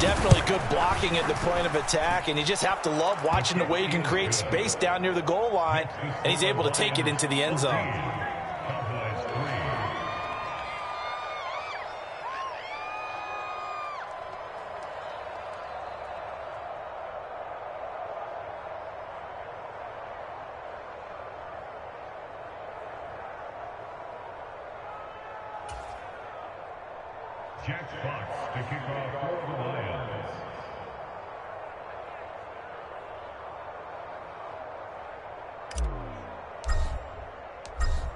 Definitely good blocking at the point of attack, and you just have to love watching the way he can create space down near the goal line, and he's able to take it into the end zone. Jack Fox to kick off for the Lions.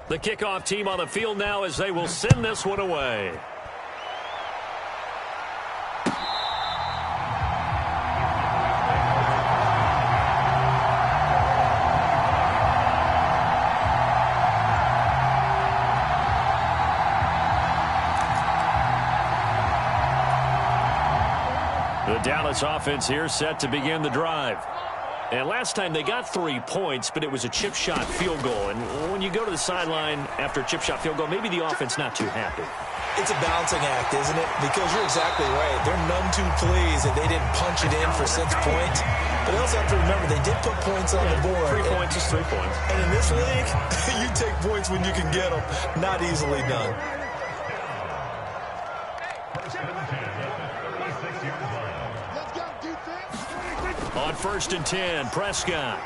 The kickoff team on the field now as they will send this one away. The Dallas offense here set to begin the drive. And last time they got 3 points, but it was a chip shot field goal. And when you go to the sideline after a chip shot field goal, maybe the offense not too happy. It's a balancing act, isn't it? Because you're exactly right. They're none too pleased that they didn't punch it in for 6 points. But I also have to remember, they did put points on the board. 3 points is 3 points. And in this league, you take points when you can get them. Not easily done. On 1st and 10, Prescott.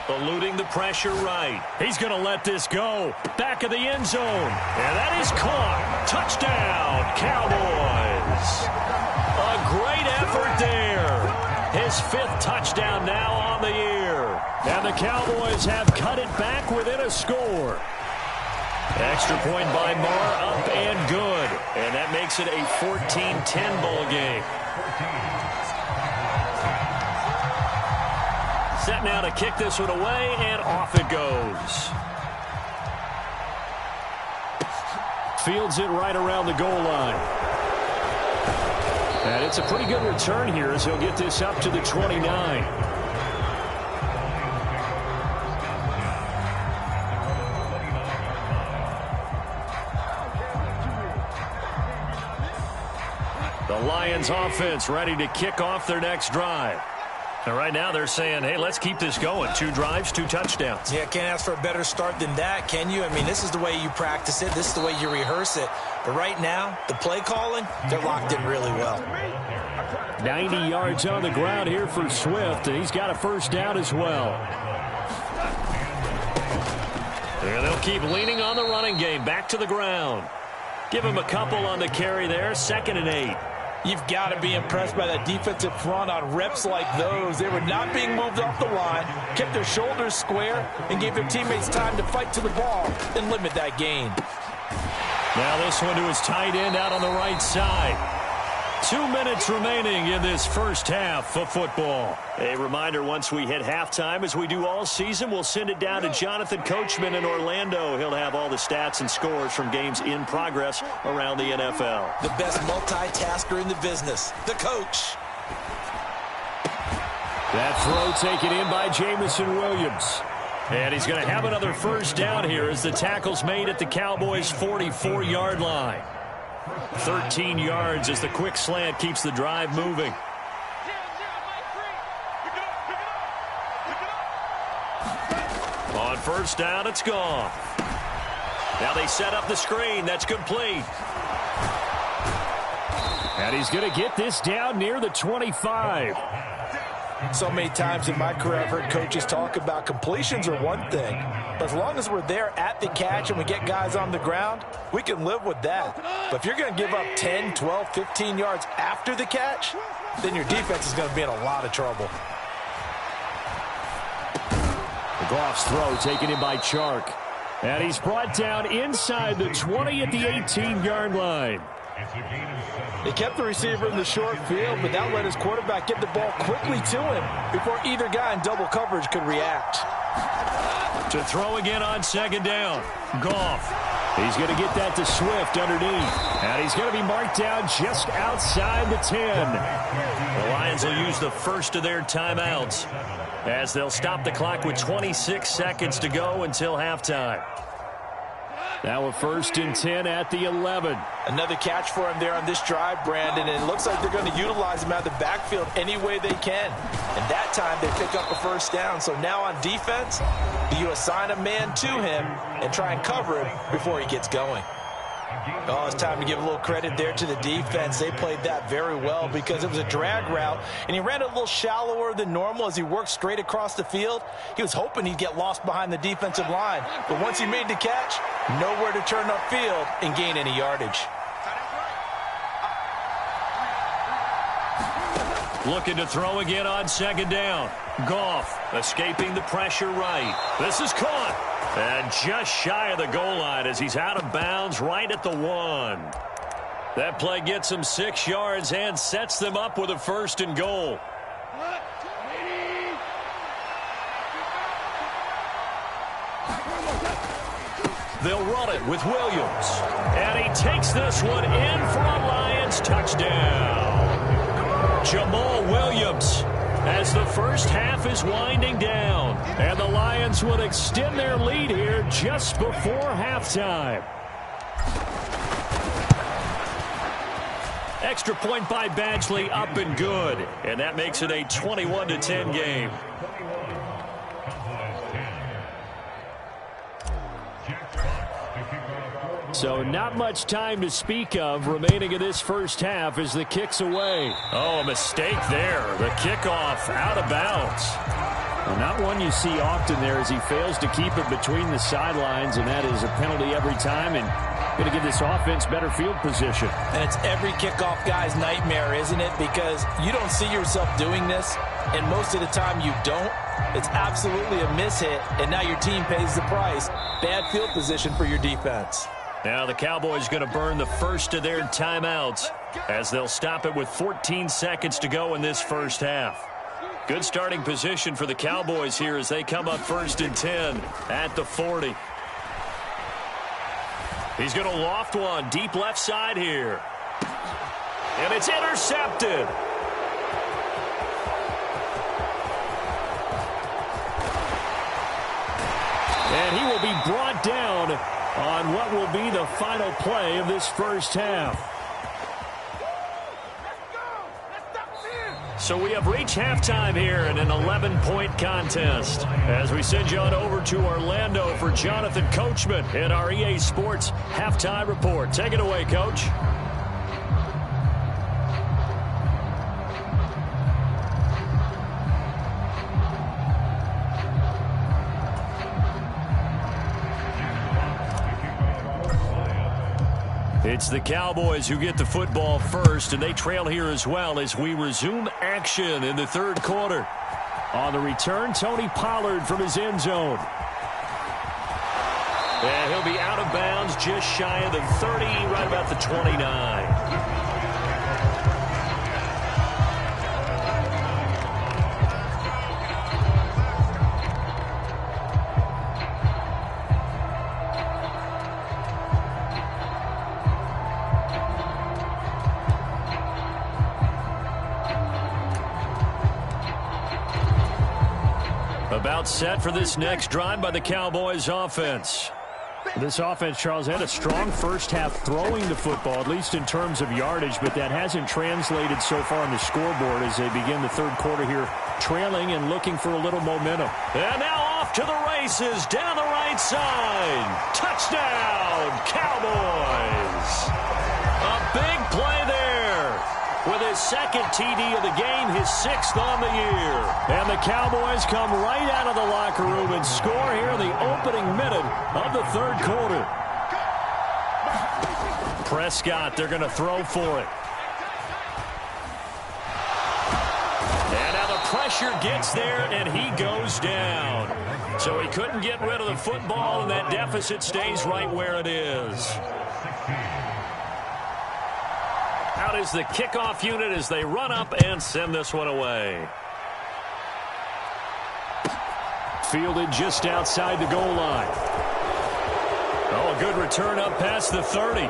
Eluding the pressure right. He's going to let this go. Back of the end zone. And that is caught. Touchdown, Cowboys. A great effort there. His 5th touchdown now on the year. And the Cowboys have cut it back within a score. Extra point by Marr, up and good. And that makes it a 14-10 ball game. Set now to kick this one away, and off it goes. Fields it right around the goal line. And it's a pretty good return here as he'll get this up to the 29. The Lions offense ready to kick off their next drive. And right now they're saying, hey, let's keep this going. 2 drives, 2 touchdowns. Yeah, can't ask for a better start than that, can you? I mean, this is the way you practice it. This is the way you rehearse it. But right now, the play calling, they're locked in really well. 90 yards on the ground here for Swift, and he's got a first down as well. And they'll keep leaning on the running game. Back to the ground. Give him a couple on the carry there. 2nd and 8. You've got to be impressed by that defensive front on reps like those. They were not being moved off the line, kept their shoulders square, and gave their teammates time to fight to the ball and limit that gain. Now this one to his tight end out on the right side. 2 minutes remaining in this first half of football. A reminder, once we hit halftime, as we do all season, we'll send it down to Jonathan Coachman in Orlando. He'll have all the stats and scores from games in progress around the NFL. The best multitasker in the business, the coach. That throw taken in by Jamison Williams. And he's going to have another first down here as the tackle's made at the Cowboys' 44-yard line. 13 yards as the quick slant keeps the drive moving. On first down, it's gone. Now they set up the screen. That's complete. And he's going to get this down near the 25. So many times in my career, I've heard coaches talk about completions are one thing. But as long as we're there at the catch and we get guys on the ground, we can live with that. But if you're going to give up 10, 12, 15 yards after the catch, then your defense is going to be in a lot of trouble. The Goff's throw taken in by Chark. And he's brought down inside the 20 at the 18-yard line. They kept the receiver in the short field, but that let his quarterback get the ball quickly to him before either guy in double coverage could react. To throw again on 2nd down. Goff. He's going to get that to Swift underneath. And he's going to be marked down just outside the 10. The Lions will use the first of their timeouts as they'll stop the clock with 26 seconds to go until halftime. Now a 1st and 10 at the 11. Another catch for him there on this drive, Brandon, and it looks like they're going to utilize him out of the backfield any way they can. And that time they pick up a 1st down. So now on defense, you assign a man to him and try and cover him before he gets going. Oh, it's time to give a little credit there to the defense. They played that very well because it was a drag route, and he ran a little shallower than normal as he worked straight across the field. He was hoping he'd get lost behind the defensive line, but once he made the catch, nowhere to turn upfield and gain any yardage. Looking to throw again on 2nd down. Goff escaping the pressure right. This is caught. And just shy of the goal line as he's out of bounds right at the 1. That play gets him 6 yards and sets them up with a 1st and goal. They'll run it with Williams. And he takes this one in for a Lions touchdown. Jamal Williams, as the first half is winding down, and the Lions would extend their lead here just before halftime. Extra point by Badgley, up and good, and that makes it a 21-10 game. So not much time to speak of remaining in this first half as the kick's away. Oh, a mistake there. The kickoff out of bounds. Well, not one you see often there as he fails to keep it between the sidelines, and that is a penalty every time, and going to give this offense better field position. And it's every kickoff guy's nightmare, isn't it? Because you don't see yourself doing this, and most of the time you don't. It's absolutely a mishit, and now your team pays the price. Bad field position for your defense. Now the Cowboys going to burn the first of their timeouts as they'll stop it with 14 seconds to go in this first half. Good starting position for the Cowboys here as they come up 1st and 10 at the 40. He's going to loft one deep left side here. And it's intercepted. And he will be brought down on what will be the final play of this first half. So we have reached halftime here in an 11-point contest. As we send you on over to Orlando for Jonathan Coachman in our EA Sports Halftime Report. Take it away, Coach. It's the Cowboys who get the football first, and they trail here as well as we resume action in the 3rd quarter. On the return, Tony Pollard from his end zone. And he'll be out of bounds just shy of the 30, right about the 29. About set for this next drive by the Cowboys offense. This offense, Charles, had a strong first half throwing the football, at least in terms of yardage, but that hasn't translated so far on the scoreboard as they begin the 3rd quarter here, trailing and looking for a little momentum. And now off to the races down the right side. Touchdown, Cowboys. A big play there. With his 2nd TD of the game, his 6th on the year. And the Cowboys come right out of the locker room and score here in the opening minute of the 3rd quarter. Prescott, they're going to throw for it. And now the pressure gets there, and he goes down. So he couldn't get rid of the football, and that deficit stays right where it is. Out is the kickoff unit as they run up and send this one away. Fielded just outside the goal line. Oh, a good return up past the 30.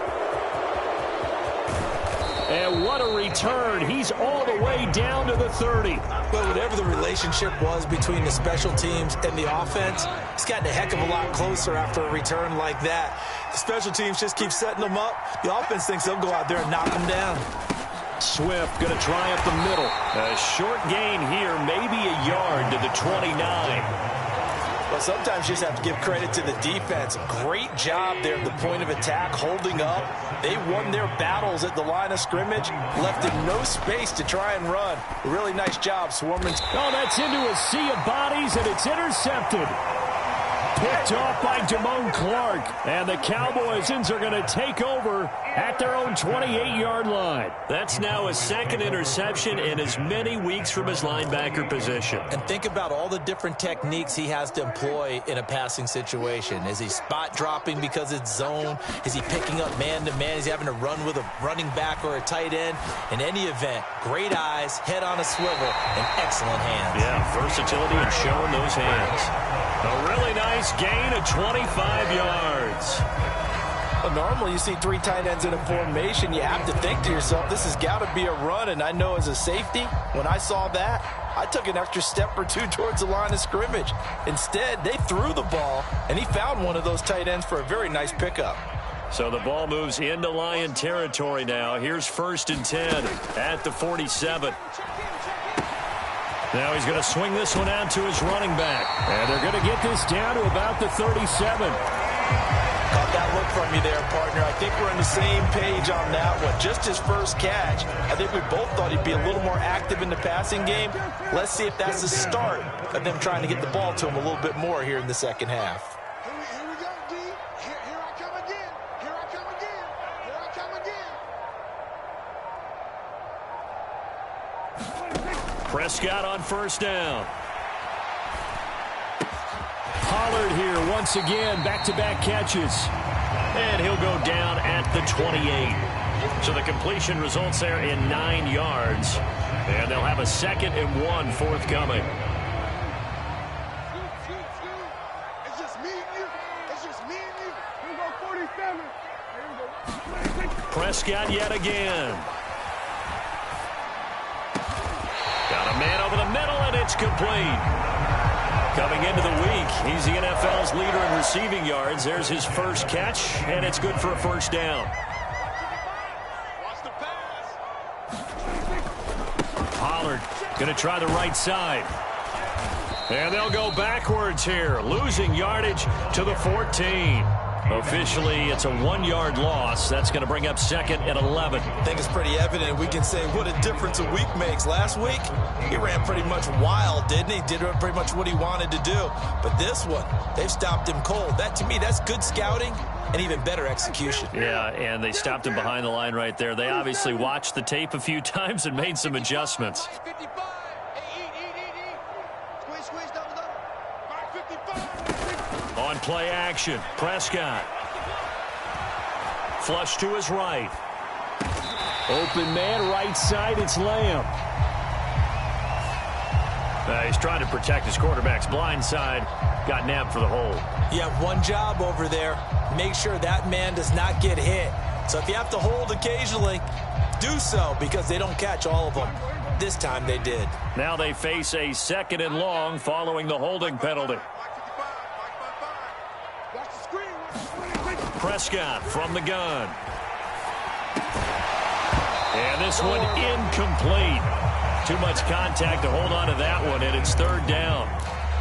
And what a return. He's all the way down to the 30. Well, whatever the relationship was between the special teams and the offense, it's gotten a heck of a lot closer after a return like that. The special teams just keep setting them up. The offense thinks they'll go out there and knock them down. Swift going to try up the middle. A short gain here, maybe a yard to the 29. Well, sometimes you just have to give credit to the defense. Great job there at the point of attack, holding up. They won their battles at the line of scrimmage, left them no space to try and run. A really nice job swarming. Oh, that's into a sea of bodies, and it's intercepted. Picked off by Damone Clark. And the Cowboys are going to take over at their own 28-yard line. That's now a second interception in as many weeks from his linebacker position. And think about all the different techniques he has to employ in a passing situation. Is he spot dropping because it's zone? Is he picking up man-to-man? Is he having to run with a running back or a tight end? In any event, great eyes, head on a swivel, and excellent hands. Yeah, versatility and showing those hands. A really nice gain of 25 yards. Well, normally you see three tight ends in a formation. You have to think to yourself, this has got to be a run. And I know as a safety, when I saw that, I took an extra step or two towards the line of scrimmage. Instead, they threw the ball, and he found one of those tight ends for a very nice pickup. So the ball moves into Lion territory now. Here's 1st and 10 at the 47. Now he's going to swing this one out to his running back. And they're going to get this down to about the 37. Caught that look from you there, partner. I think we're on the same page on that one. Just his first catch. I think we both thought he'd be a little more active in the passing game. Let's see if that's the start of them trying to get the ball to him a little bit more here in the second half. Here we go, D. Here I come again. Here I come again. Here I come again. Prescott on 1st down. Pollard here once again, back-to-back catches. And he'll go down at the 28. So the completion results there in 9 yards. And they'll have a 2nd and 1 forthcoming. It's just me and you. It's just me and you. Here we go, 47. Here we go. Prescott yet again. Got a man over the middle, and it's complete. Coming into the week, he's the NFL's leader in receiving yards. There's his first catch, and it's good for a 1st down. Watch the pass. Pollard going to try the right side. And they'll go backwards here, losing yardage to the 14. Officially, it's a 1-yard loss. That's going to bring up 2nd and 11. I think it's pretty evident. We can say what a difference a week makes. Last week, he ran pretty much wild, didn't he? Did pretty much what he wanted to do. But this one, they've stopped him cold. That, to me, that's good scouting and even better execution. Yeah, and they stopped him behind the line right there. They obviously watched the tape a few times and made some adjustments. 55. Hey, Squeeze, double. 55. On play action, Prescott. Flush to his right. Open man, right side, it's Lamb. He's trying to protect his quarterback's blind side. Got nabbed for the hold. You have one job over there. Make sure that man does not get hit. So if you have to hold occasionally, do so, because they don't catch all of them. This time they did. Now they face a 2nd and long following the holding penalty. Prescott from the gun. And this one incomplete. Too much contact to hold on to that one, and it's 3rd down.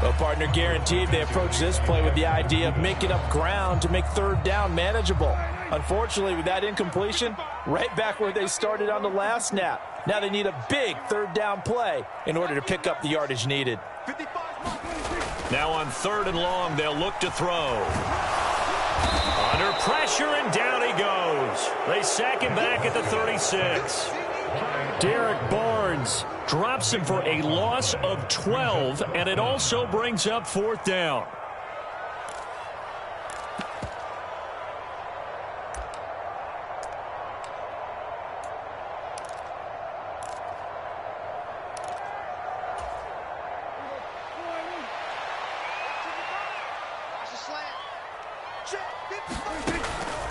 Well, partner, guaranteed they approach this play with the idea of making up ground to make 3rd down manageable. Unfortunately, with that incompletion, right back where they started on the last snap. Now they need a big 3rd down play in order to pick up the yardage needed. Now on 3rd and long, they'll look to throw. Under pressure, and down he goes. They sack him back at the 36. Derek Barnes Drops him for a loss of 12, and it also brings up 4th down.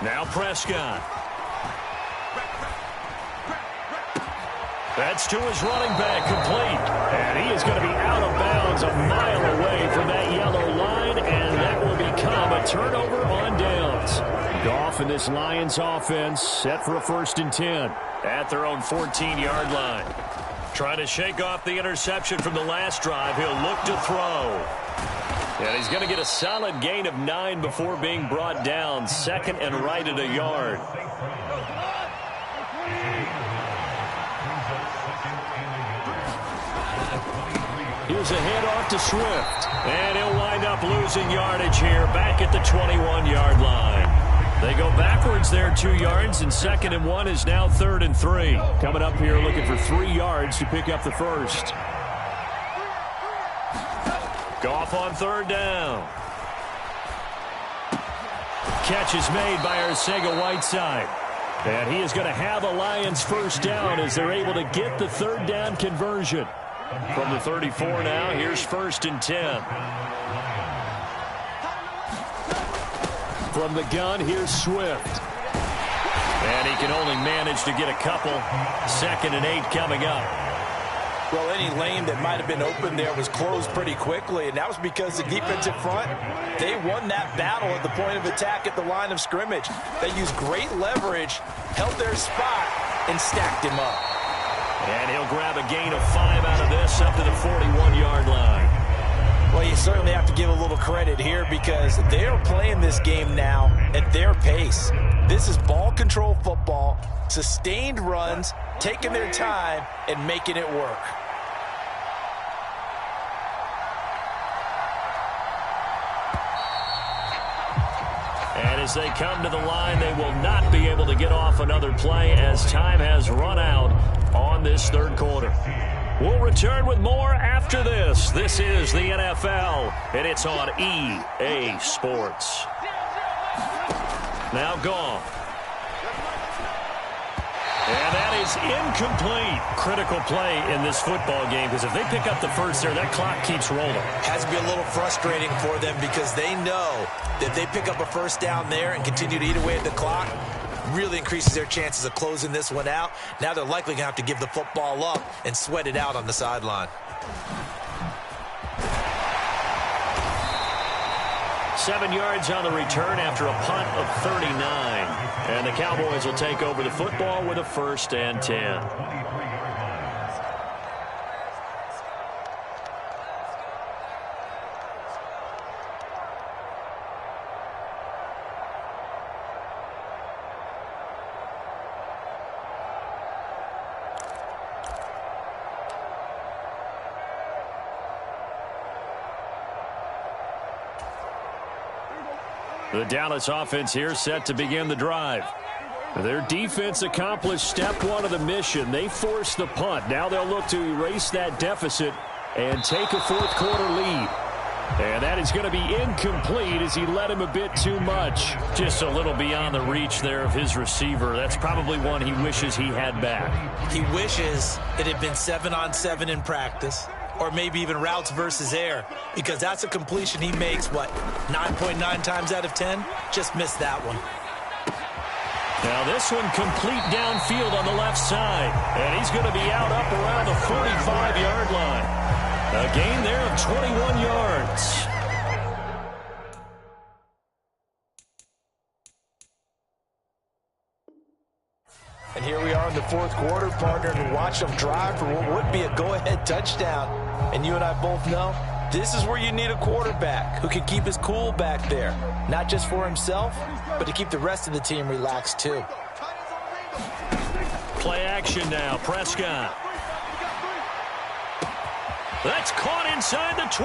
Now Prescott. That's to his running back, complete. And he is going to be out of bounds a mile away from that yellow line, and that will become a turnover on downs. Goff and this Lions offense set for a 1st and 10. At their own 14-yard line. Trying to shake off the interception from the last drive. He'll look to throw. And he's going to get a solid gain of 9 before being brought down. 2nd and right at a yard. Here's a handoff to Swift. And he'll wind up losing yardage here back at the 21-yard line. They go backwards there 2 yards, and 2nd and 1 is now 3rd and 3. Coming up here looking for 3 yards to pick up the first. Goff on 3rd down. Catch is made by Arcega-Whiteside. And he is going to have a Lions first down as they're able to get the 3rd down conversion. From the 34 now, here's 1st and 10. From the gun, here's Swift. And he can only manage to get a couple. 2nd and 8 coming up. Well, any lane that might have been open there was closed pretty quickly, and that was because the defensive front, they won that battle at the point of attack at the line of scrimmage. They used great leverage, held their spot, and stacked him up. And he'll grab a gain of 5 out of this up to the 41-yard line. Well, you certainly have to give a little credit here because they're playing this game now at their pace. This is ball control football, sustained runs, taking their time, and making it work. And as they come to the line, they will not be able to get off another play as time has run out on this 3rd quarter. We'll return with more after this. This is the NFL, and it's on EA Sports. Now Goff. And that is incomplete. Critical play in this football game because if they pick up the first there, that clock keeps rolling. Has to be a little frustrating for them because they know that if they pick up a first down there and continue to eat away at the clock, really increases their chances of closing this one out. Now they're likely going to have to give the football up and sweat it out on the sideline. 7 yards on the return after a punt of 39. And the Cowboys will take over the football with a 1st and 10. The Dallas offense here set to begin the drive. Their defense accomplished step 1 of the mission. They forced the punt. Now they'll look to erase that deficit and take a 4th quarter lead. And that is going to be incomplete as he led him a bit too much. Just a little beyond the reach there of his receiver. That's probably one he wishes he had back. He wishes it had been 7-on-7 in practice, or maybe even routes versus air, because that's a completion he makes, what, 9.9 times out of 10? Just missed that one. Now this one complete downfield on the left side. And he's going to be out up around the 45-yard line. A gain there of 21 yards. And here we are in the 4th quarter, partner, and watch them drive for what would be a go-ahead touchdown. And you and I both know this is where you need a quarterback who can keep his cool back there. Not just for himself, but to keep the rest of the team relaxed too. Play action now, Prescott. That's caught inside the 20.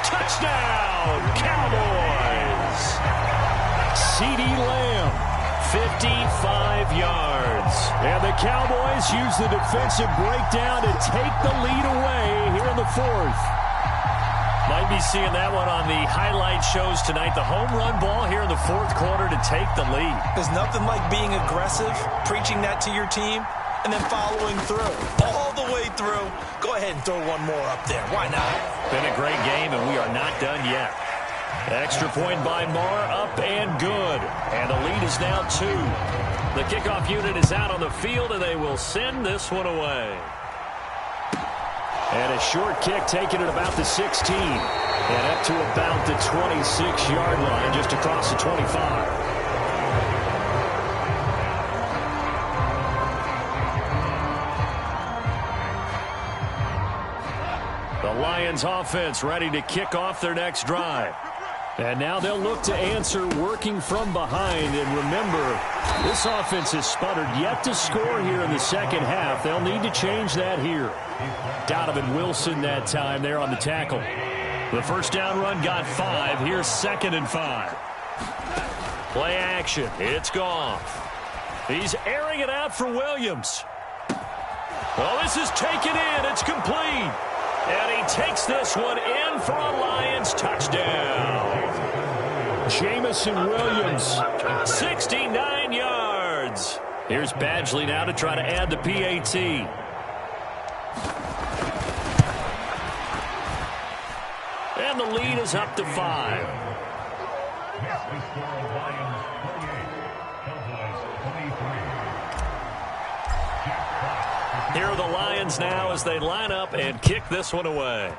Touchdown, Cowboys. CeeDee Lamb, 55 yards. And the Cowboys use the defensive breakdown to take the lead away here in the 4th. Might be seeing that one on the highlight shows tonight. The home run ball here in the 4th quarter to take the lead. There's nothing like being aggressive, preaching that to your team, and then following through. All the way through. Go ahead and throw one more up there. Why not? Been a great game, and we are not done yet. Extra point by Marr, up and good. And the lead is now 2. The kickoff unit is out on the field, and they will send this one away. And a short kick taken at about the 16. And up to about the 26-yard line, just across the 25. The Lions offense ready to kick off their next drive. And now they'll look to answer working from behind. And remember, this offense has sputtered yet to score here in the second half. They'll need to change that here. Donovan Wilson that time there on the tackle. The first down run got 5. Here's 2nd and 5. Play action. It's Goff. He's airing it out for Williams. Oh, this is taken in. It's complete. And he takes this one in for a Lions touchdown. Jamison Williams. 69 yards. Here's Badgley now to try to add the PAT. And the lead is up to 5. Here are the Lions now as they line up and kick this one away.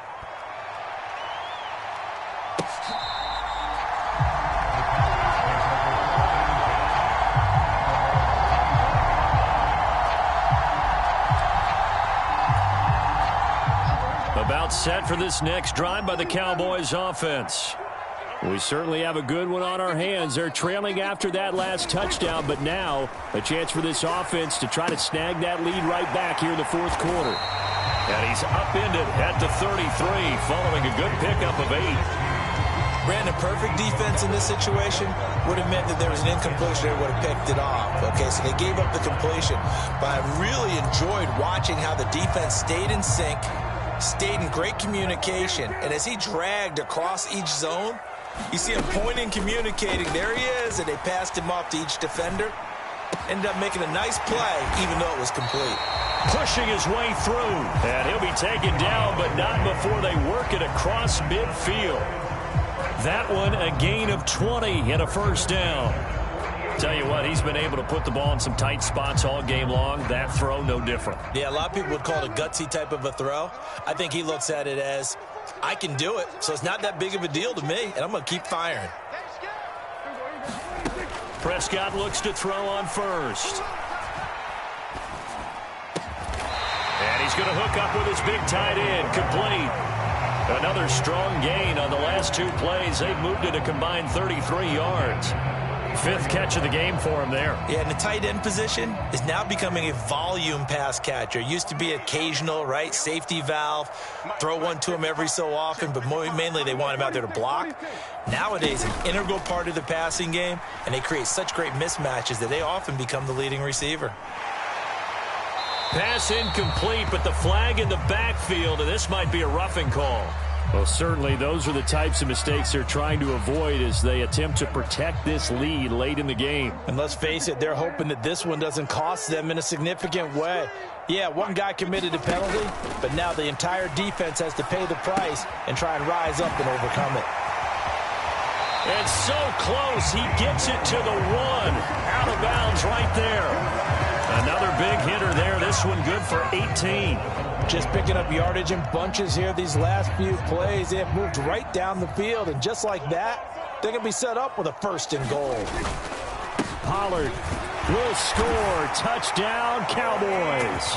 About set for this next drive by the Cowboys offense. We certainly have a good one on our hands. They're trailing after that last touchdown, but now a chance for this offense to try to snag that lead right back here in the fourth quarter. And he's upended at the 33 following a good pickup of 8. Brandon, perfect defense in this situation would have meant that there was an incompletion. They would have picked it off. Okay, so they gave up the completion. But I really enjoyed watching how the defense stayed in sync, stayed in great communication, and as he dragged across each zone, you see him pointing, communicating. There he is, and they passed him off to each defender. Ended up making a nice play, even though it was complete. Pushing his way through, and he'll be taken down, but not before they work it across midfield. That one, a gain of 20 and a first down. Tell you what, he's been able to put the ball in some tight spots all game long. That throw, no different. Yeah, a lot of people would call it a gutsy type of a throw. I think he looks at it as, I can do it, so it's not that big of a deal to me, and I'm going to keep firing. Prescott looks to throw on first. And he's going to hook up with his big tight end, complete. Another strong gain on the last 2 plays. They've moved it a combined 33 yards. 5th catch of the game for him there. Yeah, and the tight end position is now becoming a volume pass catcher. It used to be occasional, right? Safety valve, throw one to him every so often, but mainly they want him out there to block. Nowadays, an integral part of the passing game, and they create such great mismatches that they often become the leading receiver. Pass incomplete, but the flag in the backfield, and this might be a roughing call. Well, certainly those are the types of mistakes they're trying to avoid as they attempt to protect this lead late in the game. And let's face it, they're hoping that this one doesn't cost them in a significant way. Yeah, one guy committed a penalty, but now the entire defense has to pay the price and try and rise up and overcome it. And so close, he gets it to the 1. Out of bounds right there. Another big hitter there. This one good for 18. Just picking up yardage in bunches here these last few plays. They have moved right down the field, and just like that, they're going to be set up with a 1st and goal. Pollard will score. Touchdown, Cowboys.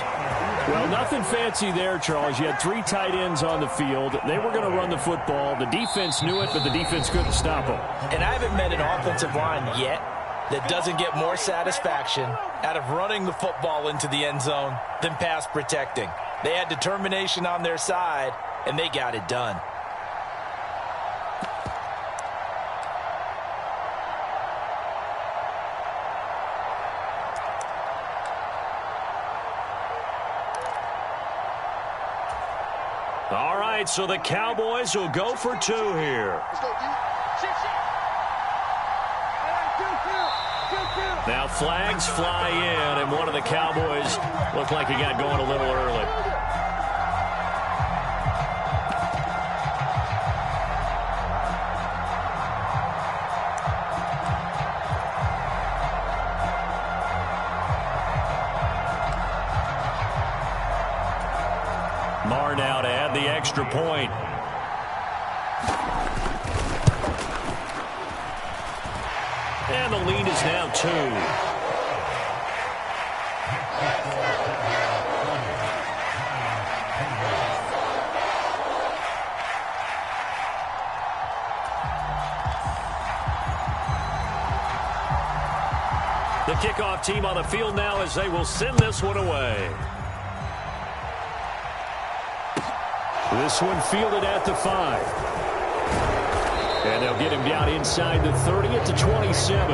Well, nothing fancy there, Charles. You had 3 tight ends on the field. They were going to run the football. The defense knew it, but the defense couldn't stop them. And I haven't met an offensive line yet that doesn't get more satisfaction out of running the football into the end zone than pass protecting. They had determination on their side, and they got it done. All right, so the Cowboys will go for 2 here. Now flags fly in, and one of the Cowboys looked like he got going a little early. Marr now to add the extra point. And the lead is now 2. kickoff team on the field now as they will send this one away. This one fielded at the 5. And they'll get him down inside the 30 at the 27.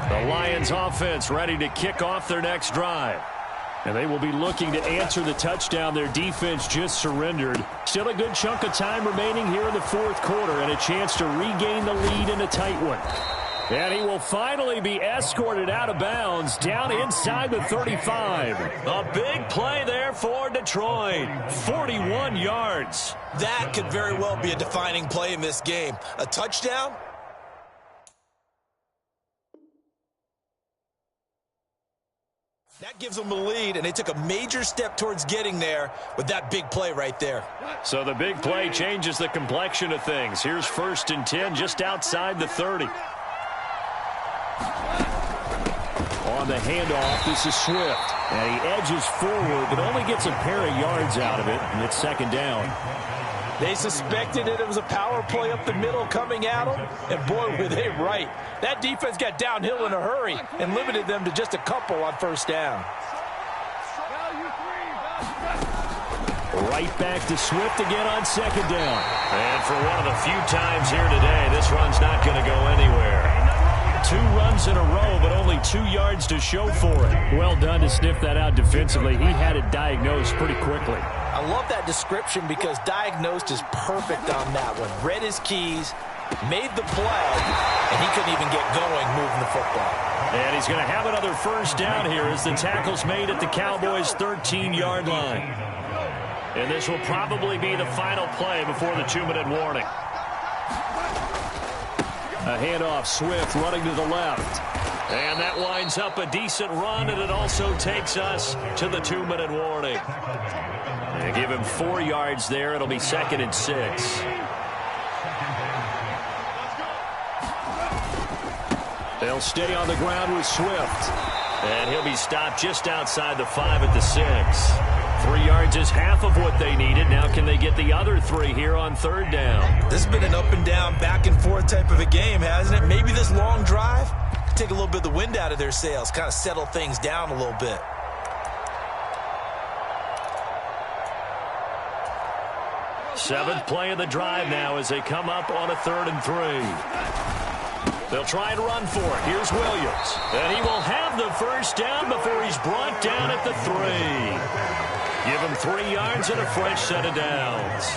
The Lions offense ready to kick off their next drive. And they will be looking to answer the touchdown their defense just surrendered. Still a good chunk of time remaining here in the fourth quarter and a chance to regain the lead in a tight one. And he will finally be escorted out of bounds down inside the 35. A big play there for Detroit. 41 yards. That could very well be a defining play in this game. A touchdown? That gives them the lead, and they took a major step towards getting there with that big play right there. So the big play changes the complexion of things. Here's 1st and 10 just outside the 30. On the handoff, this is Swift. And he edges forward, but only gets a pair of yards out of it, and it's 2nd down. They suspected it was a power play up the middle coming at them, and boy, were they right. That defense got downhill in a hurry and limited them to just a couple on 1st down. Right back to Swift again on 2nd down. And for one of the few times here today, this run's not going to go anywhere. 2 runs in a row, but only 2 yards to show for it. Well done to sniff that out defensively. He had it diagnosed pretty quickly. I love that description because diagnosed is perfect on that one. Read his keys, made the play, and he couldn't even get going moving the football. And he's going to have another 1st down here as the tackle's made at the Cowboys' 13-yard line. And this will probably be the final play before the 2-minute warning. A handoff, Swift running to the left. And that winds up a decent run, and it also takes us to the 2-minute warning. They give him 4 yards there. It'll be 2nd and 6. They'll stay on the ground with Swift. And he'll be stopped just outside the 5 at the 6. 3 yards is half of what they needed. Now can they get the other 3 here on 3rd down? This has been an up and down, back and forth type of a game, hasn't it? Maybe this long drive could take a little bit of the wind out of their sails, kind of settle things down a little bit. Seventh play of the drive now as they come up on a 3rd and 3. They'll try and run for it. Here's Williams. And he will have the 1st down before he's brought down at the 3. Give him 3 yards and a fresh set of downs.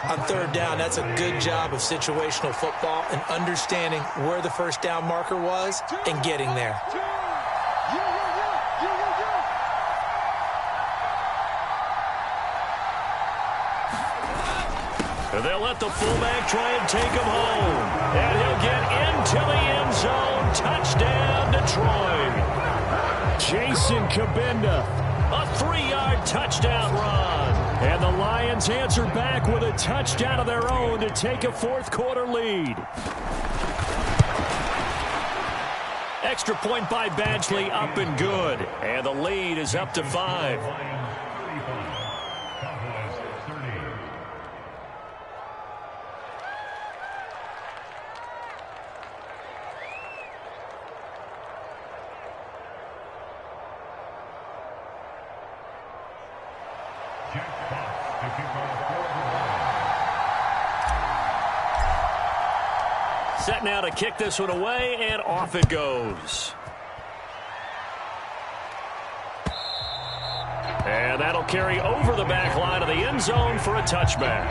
On 3rd down, that's a good job of situational football and understanding where the 1st down marker was and getting there. They'll let the fullback try and take him home. And he'll get into the end zone. Touchdown, Detroit. Jason Kabinda. A 3-yard touchdown run. And the Lions answer back with a touchdown of their own to take a 4th quarter lead. Extra point by Badgley, up and good. And the lead is up to 5. Set now to kick this one away, and off it goes. And that'll carry over the back line of the end zone for a touchback.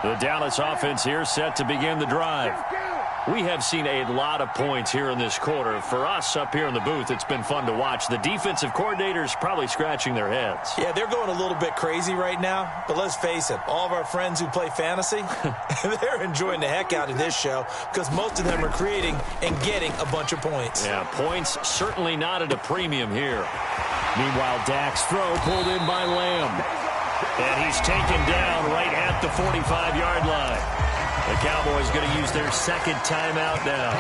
The Dallas offense here set to begin the drive. We have seen a lot of points here in this quarter. For us up here in the booth, it's been fun to watch. The defensive coordinators probably scratching their heads. Yeah, they're going a little bit crazy right now, but let's face it, all of our friends who play fantasy, they're enjoying the heck out of this show because most of them are creating and getting a bunch of points. Yeah, points certainly not at a premium here. Meanwhile, Dak's throw pulled in by Lamb. And he's taken down right at the 45-yard line. The Cowboys going to use their second timeout now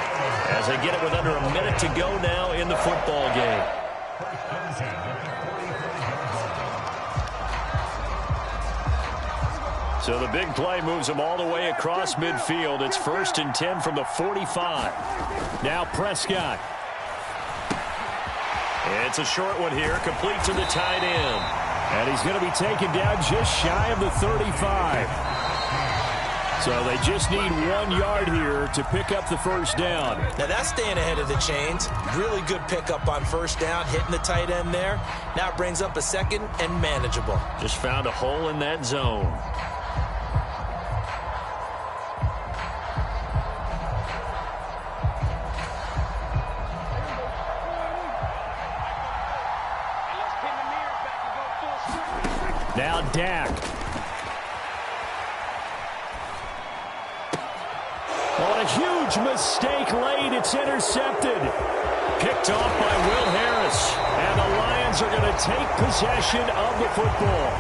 as they get it with under a minute to go now in the football game. So the big play moves them all the way across midfield. It's 1st and 10 from the 45. Now Prescott. It's a short one here, complete to the tight end. And he's going to be taken down just shy of the 35. So they just need 1 yard here to pick up the first down. Now that's staying ahead of the chains. Really good pickup on first down, hitting the tight end there. Now it brings up a second and manageable. Just found a hole in that zone. Now Dak. On a huge mistake late. It's intercepted. Picked off by Will Harris. And the Lions are going to take possession of the football.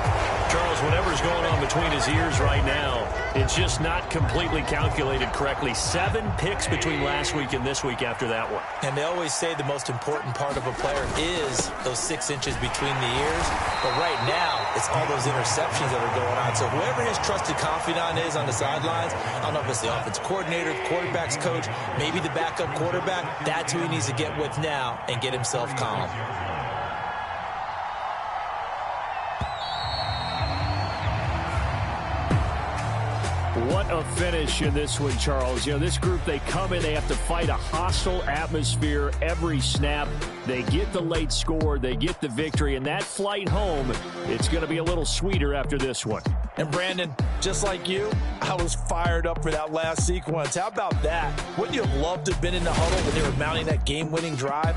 Charles, whatever's going on between his ears right now, it's just not completely calculated correctly. 7 picks between last week and this week after that one. And they always say the most important part of a player is those 6 inches between the ears. But right now, it's all those interceptions that are going on. So whoever his trusted confidant is on the sidelines, I don't know if it's the offensive coordinator, the quarterback's coach, maybe the backup quarterback, that's who he needs to get with now and get himself calm. What a finish in this one, Charles. You know, this group, they come in, they have to fight a hostile atmosphere every snap. They get the late score, they get the victory, and that flight home, it's going to be a little sweeter after this one. And Brandon, just like you, I was fired up for that last sequence. How about that? Wouldn't you have loved to have been in the huddle when they were mounting that game-winning drive?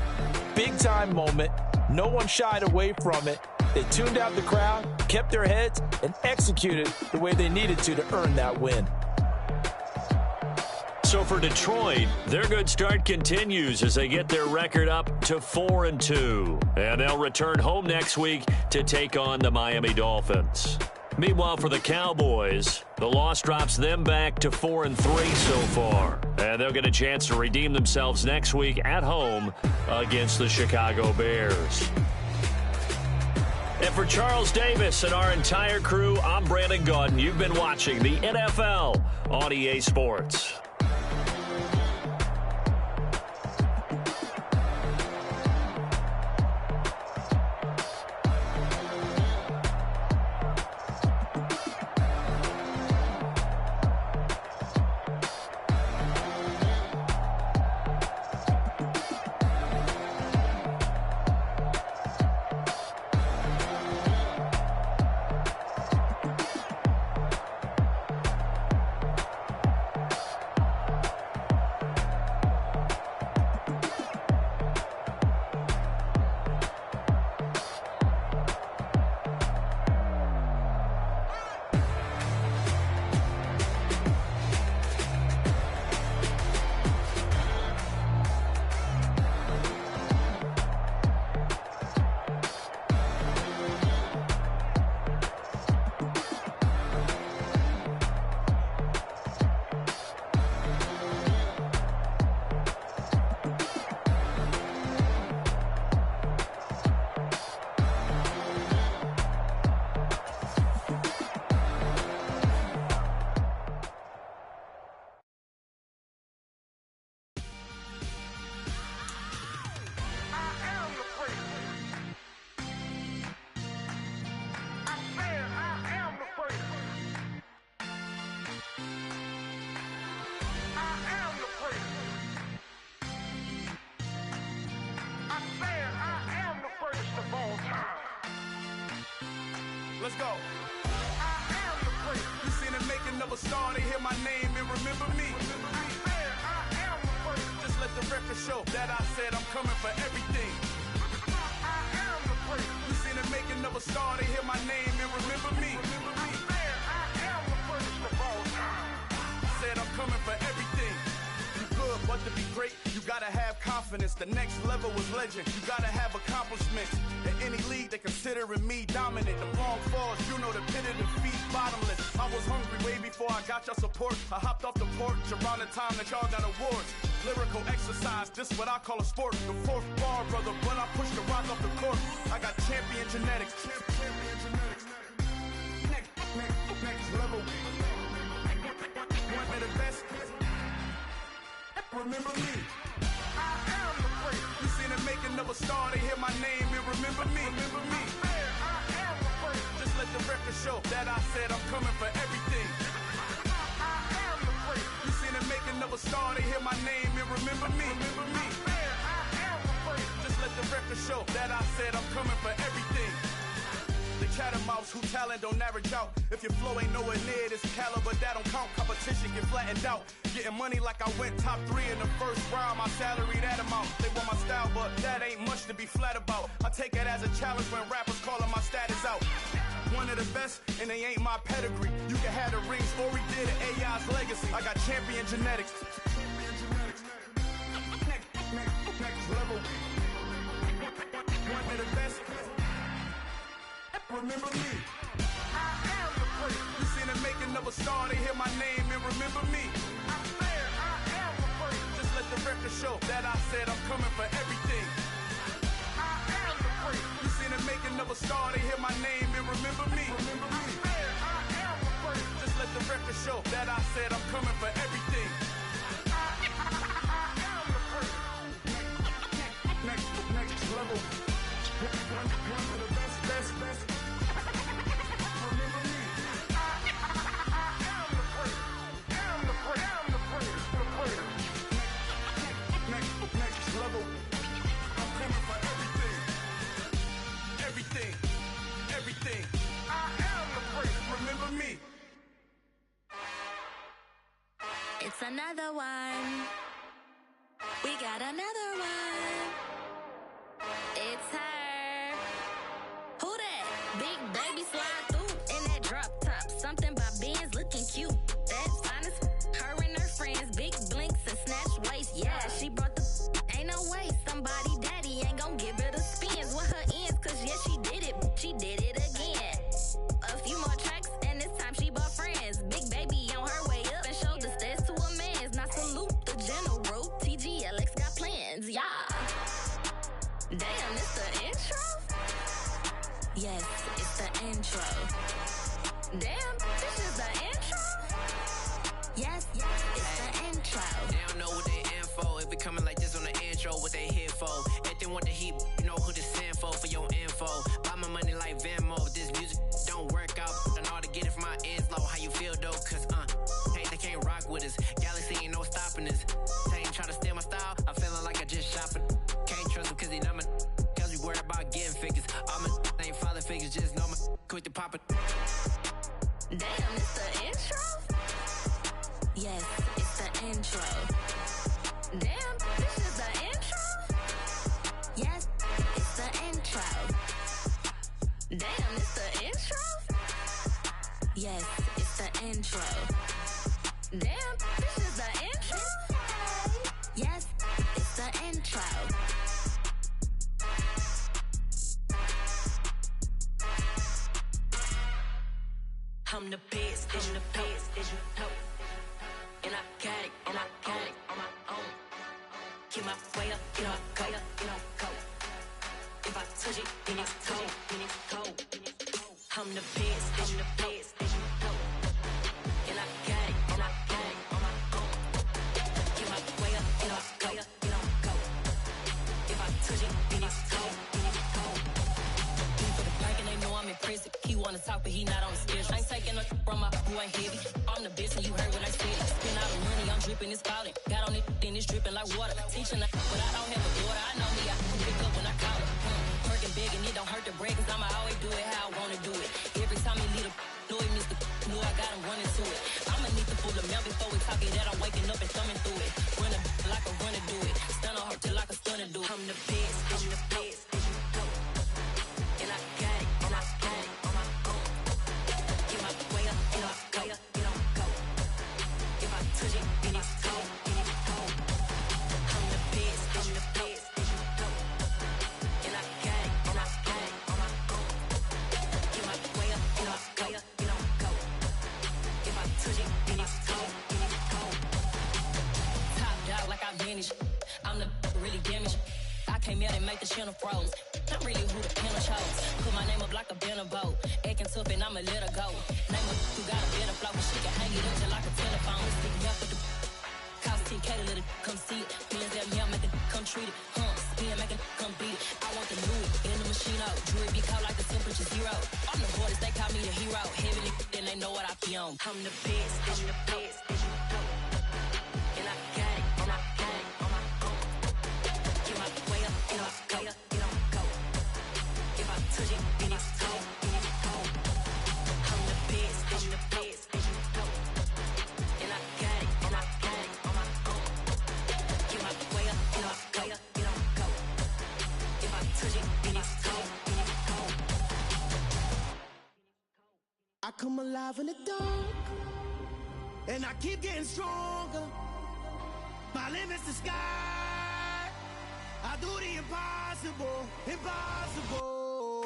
Big-time moment. No one shied away from it. They tuned out the crowd, kept their heads, and executed the way they needed to earn that win. So for Detroit, their good start continues as they get their record up to 4-2. And they'll return home next week to take on the Miami Dolphins. Meanwhile, for the Cowboys, the loss drops them back to 4-3 so far. And they'll get a chance to redeem themselves next week at home against the Chicago Bears. And for Charles Davis and our entire crew, I'm Brandon Gaudin. You've been watching the NFL on EA Sports. Let's go. I am the great. You seen him make another star, they hear my name and remember me. I am the record show that I said I'm coming for everything. I am the prince. You seen the making of a star, they hear my name and remember me. I am the prince of all time. Said I'm coming for everything. You good, but to be great, you gotta have confidence. The next level was legend. You gotta have accomplishments. In any league, they considering me dominant. The long falls, you know the pit of defeat, bottomless. I was hungry way before I got your support. I hopped off the porch around the time that y'all got awards. Lyrical exercise, this what I call a sport. The fourth bar, brother, when I push the rock off the court. I got champion genetics. Next level. One of the best. Remember me. I am the prince. You seen the making of a star, they hear my name and remember me. I am the prince. Just let the record show that I said I'm coming for everything. I am the prince. You seen the making of a star, they hear my name and remember me. I am the prince. Just let the record show that I said I'm coming for everything. The chattermouths who talent don't average out. If your flow ain't nowhere near this caliber, that don't count. Competition get flattened out. Getting money like I went top 3 in the first round. My salary that amount. They want my style, but that ain't much to be flat about. I take it as a challenge when rappers calling my status out. One of the best, and they ain't my pedigree. You can have the rings, or we did it, AI's legacy. I got champion genetics. Next level. One of the best. Remember me. I am the prince. You seen the making of a star, they hear my name and remember me. I am the prince. Just let the record show that I said I'm coming for everything. I am the prince. You seen the making of a star, they hear my name and remember me. I am the prince. Just let the record show that I said I'm coming for everything. I am the prince. Next level. One of the best. Next level. I'm coming for everything. Everything. I am the prince. Remember me. It's another one. We got another one. It's her. Who that? Big baby slide through in that drop top. Something by Benz looking cute. That's fine as her and her friends. Big blinks and snatch waist. Yeah, she brought the. Ain't no way somebody daddy ain't gon' give her the spins with her ends. Cause yeah, she did it. She did it again. A few more tracks and this time she bought friends. Big baby on her way up and showed the stairs to a man's. Now salute the general. TGLX got plans. Yeah. Damn, it's the intro? Yes, it's the intro. Damn, this is the intro? Yes, it's the intro. They don't know what they in for. If it coming like this on the intro, what they here for? If they want the heat, you know who to send for your info. Buy my money like Venmo. If this music don't work out, I know how to get it from my ends low. How you feel though? Cause hey, they can't rock with us. Galaxy ain't no stopping us. They ain't trying to steal my style. I'm feeling like I just shopping. Can't trust them cause they not my. Cause we worried about getting figures. All my ain't father figures, just know my quick to pop it. Damn, it's the intro? Yes, it's the intro. Damn, this is the intro? Yes, it's the intro. Damn, it's the intro? Yes, it's the intro. Damn, this is the intro? Yes, it's the intro. I'm the best, I'm the best, and I got it, on my own. Keep my way up, get on go. If I touch it, then it's cold. I'm the best, and I got it, on my own. Keep my way up, get on go. If I touch it, then it's cold. For the bike and they know I'm in prison. He wanna talk, but he not on the schedule. I ain't taking no from my who ain't heavy. I'm the best, and you heard what I said. Spend all the money, I'm dripping, it's falling. Got on it, then it's dripping like water. Teaching, but I don't have a daughter. I know me, I can pick up when I call it. Working big, and it don't hurt to break, cause I'ma always do it how I wanna do it. Every time he lead a know he missed the know I got him running to it. I'ma need to pull the mail before we talk it that I'm waking up and thumbing through it. Run a like a runner do it. melt and make the channel froze. I'm really who the pen chose. Put my name up like a banner boat. Acting tough and I'ma let her go. Name her who got a better flow, but she can hang it up just like a telephone. Stick up with the cost 10K to let it come see it. Millions them here, make it come treat it. Spin, make it come beat it. I want the new in the machine out. Jewelry be caught like the temperature zero. I'm the hardest, they call me the hero. Heavenly, then they know what I be on. I'm the best, I'm the best, and you know. And I got it, and I got it on my own. Get my way up, and I go, and I'm go. If I touch it, then it's cold, then it's cold. I'm the best, and you the best, and you know. And I got it, and I got it on my own. Get my way up, and I go, and I'm go. If I touch it, then it's cold, then it's cold. I come alive in the dark, and I keep getting stronger. My limit's the sky. I do the impossible, impossible.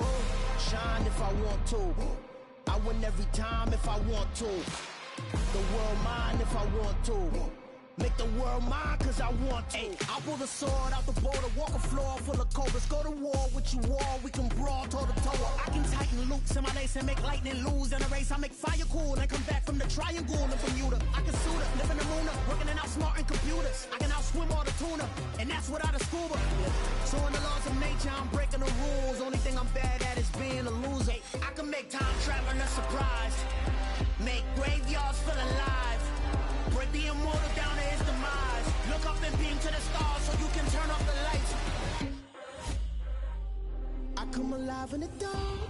Shine if I want to. I win every time if I want to. The world mine if I want to. Make the world mine cause I want to. I pull the sword out the border, walk a floor full of cobras. Go to war with you all, we can brawl toe to toe. I can tighten loops in my lace and make lightning lose in a race. I make fire cool and come back from the triangle in Bermuda. I can suit up, live in the moon, working and outsmarting computers. I can outswim all the tuna, and that's without a scuba. So in the laws of nature, I'm breaking the rules. Only thing I'm bad at is being a loser. I can make time traveling a surprise, make graveyards feel alive. Break the immortal down to his demise. Look up and beam to the stars so you can turn off the lights. I come alive in the dark,